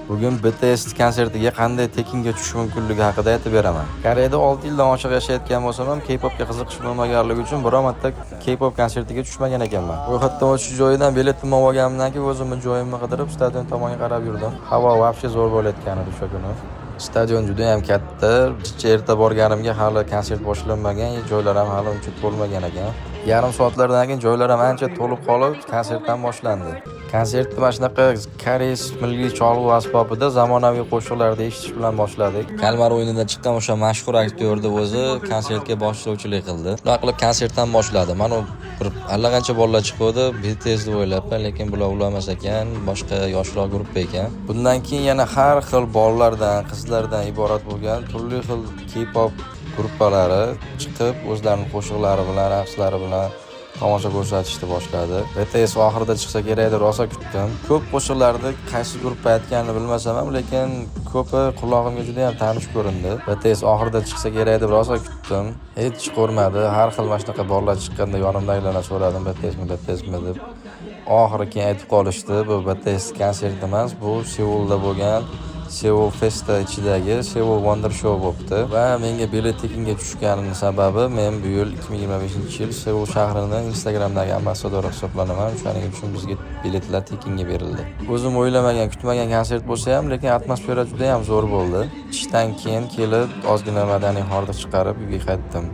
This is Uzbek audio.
Bugun BTS konsertiga qanday tekinga tushish mumkinligi haqida aytib beraman. Koreyada 6 yildan oshiq yashayotgan bo'lsam ham, K-popga qiziqish bo'lmaganligi uchun biror marta K-pop konsertiga tushmagan ekanman. Ro'yxatdan o'tish joyidan biletni olganimdan keyin o'zimni joyimni qidirib, stadion tomonga qarab yurdim. Havo vobshe zo'r bo'layotgan edi o'sha kuni. Stadion juda ham katta. Erta borganimga hali konsert boshlanmagan, joylar ham hali uncha to'lmagan ekan. Yarim soatlardan keyin joylar ham ancha to'lib qolib, konsert ham boshlandi. Konsertni mana shunaqa koreys milliy cholg'u asbobida zamonaviy qo'shiqlarni eshitish bilan boshladik. Kalmar o'yinidan chiqqan o'sha mashhur aktyorni o'zi konsertga boshlovchilik qildi. Ular qilib konsert ham boshladi. Mana bir allaqancha bolalar chiqdi, BTS deb o'ylabman, lekin bular emas ekan, boshqa yoshroq guruh ekan. Bundan keyin yana har xil bolalardan, qizlardan iborat bo'lgan turli xil K-pop guruhlari chiqib, o'zlarining qo'shiqlari bilan, raqslari bilan tomosha ko'rsatishni boshladi. BTS oxirida chiqsa kerak deb rosa kutdim. Ko'p qo'shiqlarni qaysi guruhga aytganini bilmasam ham, lekin ko'pi qulog'imga juda ham tanish ko'rindi. BTS oxirida chiqsa kerak deb rosa kutdim. Hech chiqormadi. Har xil mana shunaqa bolalar chiqqanda yonimdagilardan so'radim, BTSmi deb. Oxiri keyin aytib qolishdi, bu BTS konserti emas, bu Seulda bo'lgan Seoul Festa ichidagi Seoul Wonder Show bo'libdi va menga bilet tekinga tushganining sababi men bu yil 2025-yil Seoul shahrining Instagramdagi ambassadori hisoblanaman. Shuning uchun bizga biletlar tekinga berildi. O'zim o'ylamagan, kutmagan konsert bo'lsa ham, lekin atmosfera juda ham zo'r bo'ldi. Ishdan keyin kelib ozgina madaniy hordiq chiqarib uyga qaytdim.